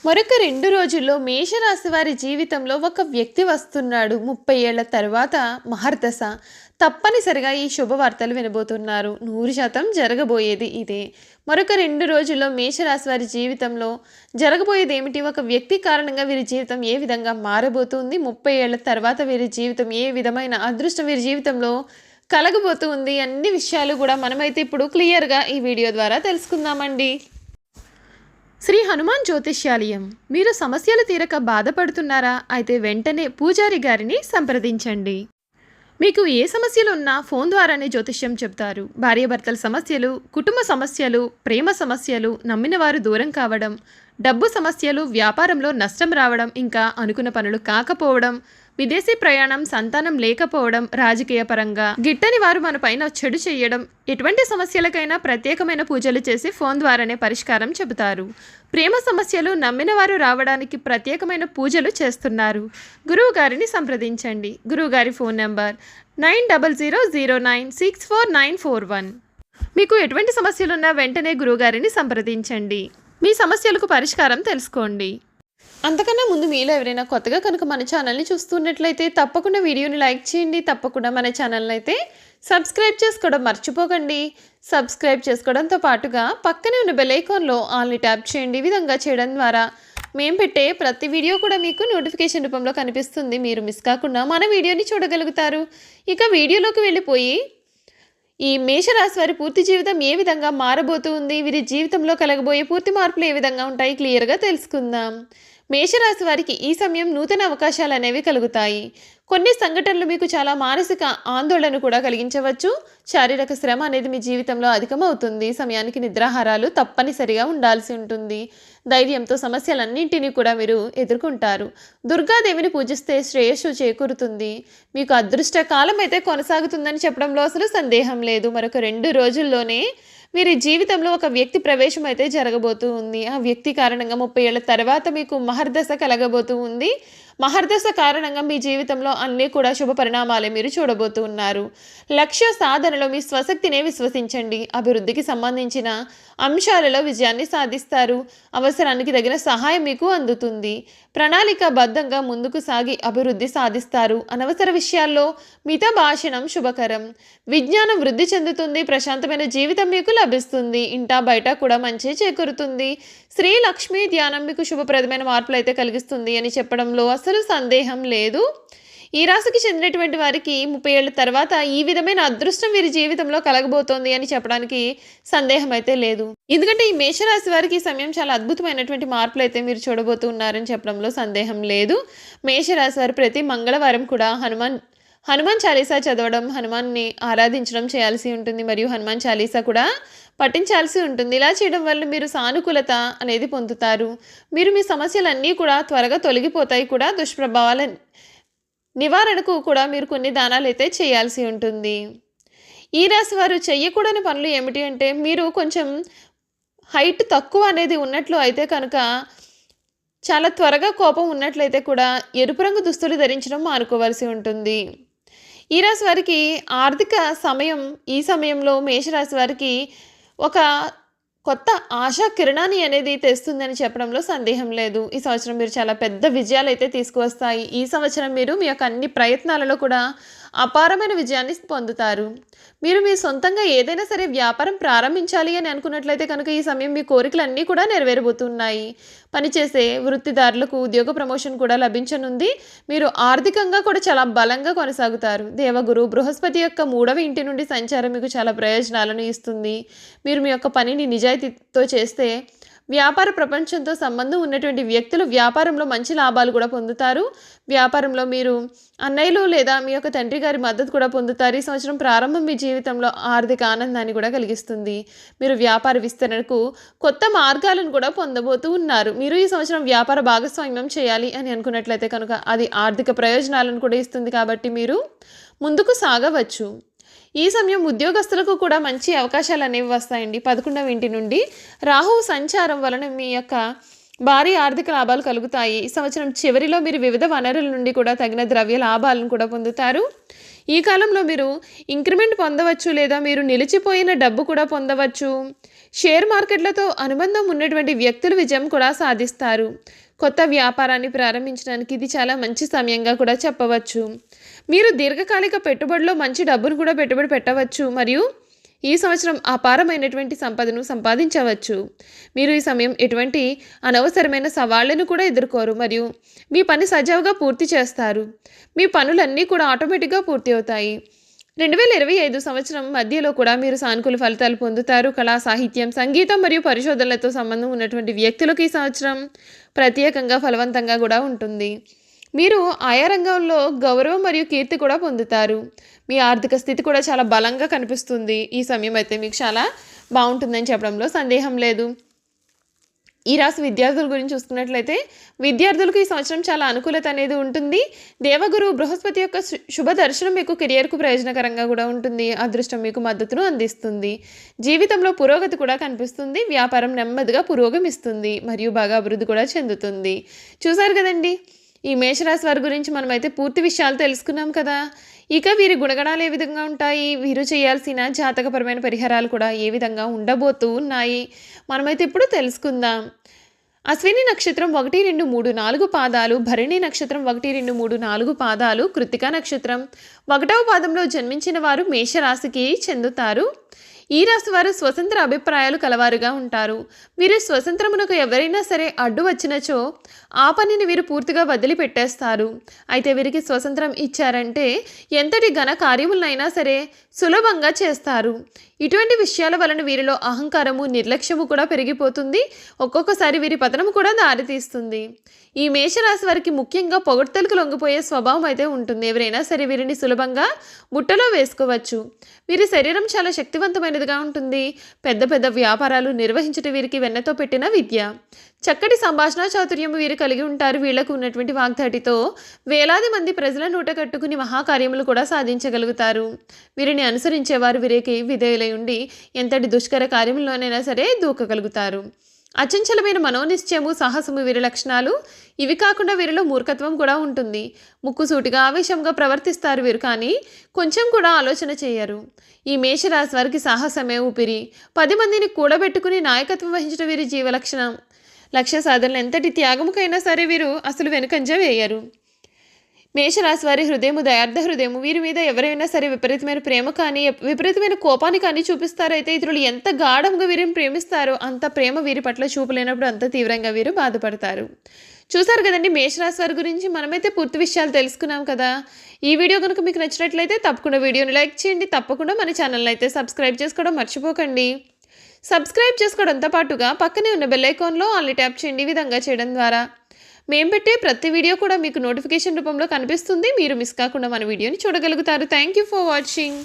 మరొక 2 రోజుల్లో మేషరాశి వారి జీవితంలో ఒక వ్యక్తి వస్తున్నాడు. 30 ఏళ్ల తర్వాత మహర్దశ. తప్పనిసరిగా ఈ శుభవార్తలు వినబోతున్నారు. 100% జరగబోయేది ఇదే. మరొక 2 రోజుల్లో మేషరాశి వారి జీవితంలో జరగబోయేది ఏమిటి? ఒక వ్యక్తి కారణంగా వీరి జీవితం ఏ విధంగా మారబోతుంది? 30 ఏళ్ల తర్వాత వీరి జీవితం ఏ విధమైన అదృష్టం వీరి జీవితంలో కలగబోతుంది? అన్ని విషయాలు కూడా మనమైతే ఇప్పుడు క్లియర్‌గా ఈ వీడియో ద్వారా తెలుసుకుందామండి. శ్రీ హనుమాన్ జ్యోతిష్యాలయం. మీరు సమస్యలు తీరక బాధపడుతున్నారా? అయితే వెంటనే పూజారి గారిని సంప్రదించండి. మీకు ఏ సమస్యలు ఉన్నా ఫోన్ ద్వారానే జ్యోతిష్యం చెప్తారు. భార్యాభర్తల సమస్యలు, కుటుంబ సమస్యలు, ప్రేమ సమస్యలు, నమ్మిన వారు దూరం కావడం, డబ్బు సమస్యలు, వ్యాపారంలో నష్టం రావడం, ఇంకా అనుకున్న పనులు కాకపోవడం, విదేశీ ప్రయాణం, సంతానం లేకపోవడం, రాజకీయ పరంగా గిట్టని వారు మన పైన చెడు చేయడం, ఎటువంటి సమస్యలకైనా ప్రత్యేకమైన పూజలు చేసి ఫోన్ ద్వారానే పరిష్కారం చెబుతారు. ప్రేమ సమస్యలు, నమ్మిన వారు రావడానికి ప్రత్యేకమైన పూజలు చేస్తున్నారు. గురువు గారిని సంప్రదించండి. గురువు గారి ఫోన్ నంబర్ 9000096491. మీకు ఎటువంటి సమస్యలున్నా వెంటనే గురువుగారిని సంప్రదించండి. మీ సమస్యలకు పరిష్కారం తెలుసుకోండి. అంతకన్నా ముందు మీలో ఎవరైనా కొత్తగా కనుక మన ఛానల్ని చూస్తున్నట్లయితే తప్పకుండా వీడియోని లైక్ చేయండి. తప్పకుండా మన ఛానల్ని అయితే సబ్స్క్రైబ్ చేసుకోవడం మర్చిపోకండి. సబ్స్క్రైబ్ చేసుకోవడంతో పాటుగా పక్కనే ఉన్న బెల్ ఐకాన్లో ఆల్ని ట్యాప్ చేయండి. ఈ విధంగా చేయడం ద్వారా మేము పెట్టే ప్రతి వీడియో కూడా మీకు నోటిఫికేషన్ రూపంలో కనిపిస్తుంది. మీరు మిస్ కాకుండా మన వీడియోని చూడగలుగుతారు. ఇక వీడియోలోకి వెళ్ళిపోయి ఈ మేషరాశి వారి పూర్తి జీవితం ఏ విధంగా మారబోతుంది, వీరి జీవితంలో కలగబోయే పూర్తి మార్పులు ఏ విధంగా ఉంటాయి క్లియర్గా తెలుసుకుందాం. మేషరాశి వారికి ఈ సమయం నూతన అవకాశాలు అనేవి కలుగుతాయి. కొన్ని సంఘటనలు మీకు చాలా మానసిక ఆందోళన కూడా కలిగించవచ్చు. శారీరక శ్రమ అనేది మీ జీవితంలో అధికమవుతుంది. సమయానికి నిద్రాహారాలు తప్పనిసరిగా ఉండాల్సి ఉంటుంది. ధైర్యంతో సమస్యలన్నింటినీ కూడా మీరు ఎదుర్కొంటారు. దుర్గాదేవిని పూజిస్తే శ్రేయస్సు చేకూరుతుంది. మీకు అదృష్ట కాలం అయితే కొనసాగుతుందని చెప్పడంలో అసలు సందేహం లేదు. మరొక 2 రోజుల్లోనే వీరి జీవితంలో ఒక వ్యక్తి ప్రవేశం అయితే జరగబోతూ ఉంది. ఆ వ్యక్తి కారణంగా 30 ఏళ్ల తర్వాత మీకు మహర్దశ కలగబోతూ ఉంది. మహర్దశ కారణంగా మీ జీవితంలో అన్నీ కూడా శుభ పరిణామాలే మీరు చూడబోతూ ఉన్నారు. లక్ష్య సాధనలో మీ స్వశక్తినే విశ్వసించండి. అభివృద్ధికి సంబంధించిన అంశాలలో విజయాన్ని సాధిస్తారు. అవసరానికి తగిన సహాయం మీకు అందుతుంది. ప్రణాళికాబద్ధంగా ముందుకు సాగి అభివృద్ధి సాధిస్తారు. అనవసర విషయాల్లో మిత భాషణం శుభకరం. విజ్ఞానం వృద్ధి చెందుతుంది. ప్రశాంతమైన జీవితం మీకు లభిస్తుంది. ఇంటా బయట కూడా మంచి చేకూరుతుంది. శ్రీ లక్ష్మీ ధ్యానం మీకు శుభప్రదమైన మార్పులు అయితే కలిగిస్తుంది అని చెప్పడంలో అసలు సందేహం లేదు. ఈ రాశికి చెందినటువంటి వారికి 30 ఏళ్ల తర్వాత ఈ విధమైన అదృష్టం వీరి జీవితంలో కలగబోతోంది అని చెప్పడానికి సందేహం అయితే లేదు. ఎందుకంటే ఈ మేషరాశి వారికి ఈ సమయం చాలా అద్భుతమైనటువంటి మార్పులు అయితే మీరు చూడబోతున్నారని చెప్పడంలో సందేహం లేదు. మేషరాశి వారు ప్రతి మంగళవారం కూడా హనుమాన్ చాలీసా చదవడం, హనుమాన్ని ఆరాధించడం చేయాల్సి ఉంటుంది. మరియు హనుమాన్ చాలీసా కూడా పఠించాల్సి ఉంటుంది. ఇలా చేయడం వల్ల మీరు సానుకూలత అనేది పొందుతారు. మీరు మీ సమస్యలన్నీ కూడా త్వరగా తొలగిపోతాయి కూడా. దుష్ప్రభావాల నివారణకు కూడా మీరు కొన్ని దానాలు అయితే చేయాల్సి ఉంటుంది. ఈ రాశి వారు చెయ్యకూడని పనులు ఏమిటి అంటే, మీరు కొంచెం హైట్ తక్కువ అనేది ఉన్నట్లు అయితే కనుక, చాలా త్వరగా కోపం ఉన్నట్లయితే కూడా ఎరుపు రంగు దుస్తులు ధరించడం మానుకోవాల్సి ఉంటుంది. ఈ రాశి వారికి ఆర్థిక సమయం ఈ సమయంలో మేషరాశి వారికి ఒక కొత్త ఆశా కిరణాన్ని అనేది తెస్తుందని చెప్పడంలో సందేహం లేదు. ఈ సంవత్సరం మీరు చాలా పెద్ద విజయాలు అయితే తీసుకువస్తాయి. ఈ సంవత్సరం మీరు మీ యొక్క అన్ని ప్రయత్నాలలో కూడా అపారమైన విజయాన్ని పొందుతారు. మీరు మీ సొంతంగా ఏదైనా సరే వ్యాపారం ప్రారంభించాలి అని అనుకున్నట్లయితే కనుక ఈ సమయం మీ కోరికలన్నీ కూడా నెరవేరబోతున్నాయి. పనిచేసే వృత్తిదారులకు ఉద్యోగ ప్రమోషన్ కూడా లభించనుంది. మీరు ఆర్థికంగా కూడా చాలా బలంగా కొనసాగుతారు. దేవగురు బృహస్పతి యొక్క 3వ ఇంటి నుండి సంచారం మీకు చాలా ప్రయోజనాలను ఇస్తుంది. మీరు మీ యొక్క పనిని నిజాయితీతో చేస్తే వ్యాపార ప్రపంచంతో సంబంధం ఉన్నటువంటి వ్యక్తులు వ్యాపారంలో మంచి లాభాలు కూడా పొందుతారు. వ్యాపారంలో మీరు అన్నయ్యలు లేదా మీ యొక్క తండ్రి గారి మద్దతు కూడా పొందుతారు. ఈ సంవత్సరం ప్రారంభం మీ జీవితంలో ఆర్థిక ఆనందాన్ని కూడా కలిగిస్తుంది. మీరు వ్యాపార విస్తరణకు కొత్త మార్గాలను కూడా పొందబోతూ ఉన్నారు. మీరు ఈ సంవత్సరం వ్యాపార భాగస్వామ్యం చేయాలి అని అనుకున్నట్లయితే కనుక అది ఆర్థిక ప్రయోజనాలను కూడా ఇస్తుంది. కాబట్టి మీరు ముందుకు సాగవచ్చు. ఈ సమయం ఉద్యోగస్తులకు కూడా మంచి అవకాశాలు అనేవి వస్తాయండి. 11వ ఇంటి నుండి రాహువు సంచారం వలన మీ యొక్క భారీ ఆర్థిక లాభాలు కలుగుతాయి. ఈ సంవత్సరం చివరిలో మీరు వివిధ వనరుల నుండి కూడా తగిన ద్రవ్య లాభాలను కూడా పొందుతారు. ఈ కాలంలో మీరు ఇంక్రిమెంట్ పొందవచ్చు లేదా మీరు నిలిచిపోయిన డబ్బు కూడా పొందవచ్చు. షేర్ మార్కెట్లతో అనుబంధం ఉన్నటువంటి వ్యక్తులు విజయం కూడా సాధిస్తారు. కొత్త వ్యాపారాన్ని ప్రారంభించడానికి ఇది చాలా మంచి సమయంగా కూడా చెప్పవచ్చు. మీరు దీర్ఘకాలిక పెట్టుబడిలో మంచి డబ్బును కూడా పెట్టుబడి పెట్టవచ్చు మరియు ఈ సంవత్సరం అపారమైనటువంటి సంపదను సంపాదించవచ్చు. మీరు ఈ సమయం ఎటువంటి అనవసరమైన సవాళ్లను కూడా ఎదుర్కోరు మరియు మీ పని సజావుగా పూర్తి చేస్తారు. మీ పనులన్నీ కూడా ఆటోమేటిక్గా పూర్తి అవుతాయి. 2025 సంవత్సరం మధ్యలో కూడా మీరు సానుకూల ఫలితాలు పొందుతారు. కళా, సాహిత్యం, సంగీతం మరియు పరిశోధనలతో సంబంధం ఉన్నటువంటి వ్యక్తులకు ఈ సంవత్సరం ప్రత్యేకంగా ఫలవంతంగా కూడా ఉంటుంది. మీరు ఆయా రంగంలో గౌరవం మరియు కీర్తి కూడా పొందుతారు. మీ ఆర్థిక స్థితి కూడా చాలా బలంగా కనిపిస్తుంది. ఈ సమయం అయితే మీకు చాలా బాగుంటుందని చెప్పడంలో సందేహం లేదు. ఈ రాశి విద్యార్థుల గురించి చూసుకున్నట్లయితే విద్యార్థులకు ఈ సంవత్సరం చాలా అనుకూలత అనేది ఉంటుంది. దేవగురు బృహస్పతి యొక్క శుభ దర్శనం మీకు కెరియర్కు ప్రయోజనకరంగా కూడా ఉంటుంది. అదృష్టం మీకు మద్దతును అందిస్తుంది. జీవితంలో పురోగతి కూడా కనిపిస్తుంది. వ్యాపారం నెమ్మదిగా పురోగమిస్తుంది మరియు బాగా అభివృద్ధి కూడా చెందుతుంది. చూసారు కదండి, ఈ మేషరాశి వారి గురించి మనమైతే పూర్తి విషయాలు తెలుసుకున్నాం కదా. ఇక వీరి గుణగణాలు ఏ విధంగా ఉంటాయి, వీరు చేయాల్సిన జాతకపరమైన పరిహారాలు కూడా ఏ విధంగా ఉండబోతూ ఉన్నాయి మనమైతే ఇప్పుడు తెలుసుకుందాం. అశ్విని నక్షత్రం 1, 2, 3, 4 పాదాలు, భరణి నక్షత్రం 1, 2, 3, 4 పాదాలు, కృత్తికా నక్షత్రం 1వ పాదంలో జన్మించిన వారు మేషరాశికి చెందుతారు. ఈ రాశి వారు స్వతంత్ర అభిప్రాయాలు కలవారుగా ఉంటారు. వీరు స్వతంత్రమునకు ఎవరైనా సరే అడ్డు వచ్చినచో ఆ పనిని వీరు పూర్తిగా వదిలిపెట్టేస్తారు. అయితే వీరికి స్వతంత్రం ఇచ్చారంటే ఎంతటి ఘన కార్యములైనా సరే సులభంగా చేస్తారు. ఇటువంటి విషయాల వలన వీరిలో అహంకారము, నిర్లక్ష్యము కూడా పెరిగిపోతుంది. ఒక్కొక్కసారి వీరి పతనము కూడా దారితీస్తుంది. ఈ మేషరాశి వారికి ముఖ్యంగా పొగడ్తలకు లొంగిపోయే స్వభావం అయితే ఉంటుంది. ఎవరైనా సరే వీరిని సులభంగా బుట్టలో వేసుకోవచ్చు. వీరి శరీరం చాలా శక్తివంతమైనదిగా ఉంటుంది. పెద్ద పెద్ద వ్యాపారాలు నిర్వహించడం వీరికి వెన్నతో పెట్టిన విద్య. చక్కటి సంభాషణ చాతుర్యము వీరు కలిగి ఉంటారు. వీళ్లకు ఉన్నటువంటి వాగ్దాటితో వేలాది మంది ప్రజల నూట కట్టుకుని మహాకార్యములు కూడా సాధించగలుగుతారు. వీరిని అనుసరించేవారు వీరికి విధేయులై ఉండి ఎంతటి దుష్కర కార్యముల్లోనైనా సరే దూకగలుగుతారు. అచంచలమైన మనోనిశ్చయము, సాహసము వీరి లక్షణాలు. ఇవి కాకుండా వీరిలో మూర్ఖత్వం కూడా ఉంటుంది. ముక్కుసూటిగా ఆవేశంగా ప్రవర్తిస్తారు వీరు, కానీ కొంచెం కూడా ఆలోచన చేయరు. ఈ మేషరాశి వారికి సాహసమే ఊపిరి. 10 మందిని కూడబెట్టుకుని నాయకత్వం వహించడం వీరి జీవలక్షణం. లక్ష్య సాధనలు ఎంతటి త్యాగముకైనా సరే వీరు అసలు వెనుకంజ వేయరు. మేషరాశి వారి హృదయము దయార్థ హృదయము. వీరి మీద ఎవరైనా సరే విపరీతమైన ప్రేమ కానీ విపరీతమైన కోపాన్ని కానీ చూపిస్తారైతే ఇతరులు ఎంత గాఢంగా వీరిని ప్రేమిస్తారో అంత ప్రేమ వీరి పట్ల చూపలేనప్పుడు అంత తీవ్రంగా వీరు బాధపడతారు. చూసారు కదండి, మేషరాశి వారి గురించి మనమైతే పూర్తి విషయాలు తెలుసుకున్నాం కదా. ఈ వీడియో కనుక మీకు నచ్చినట్లయితే తప్పకుండా వీడియోని లైక్ చేయండి. తప్పకుండా మన ఛానల్ని అయితే సబ్స్క్రైబ్ చేసుకోవడం మర్చిపోకండి. సబ్స్క్రైబ్ చేసుకోవడంతో పాటుగా పక్కనే ఉన్న బెల్ ఐకాన్లో ఆల్ని ట్యాప్ చేయండి. ఈ విధంగా చేయడం ద్వారా మేము పెట్టే ప్రతి వీడియో కూడా మీకు నోటిఫికేషన్ రూపంలో కనిపిస్తుంది. మీరు మిస్ కాకుండా మన వీడియోని చూడగలుగుతారు. Thank you for watching.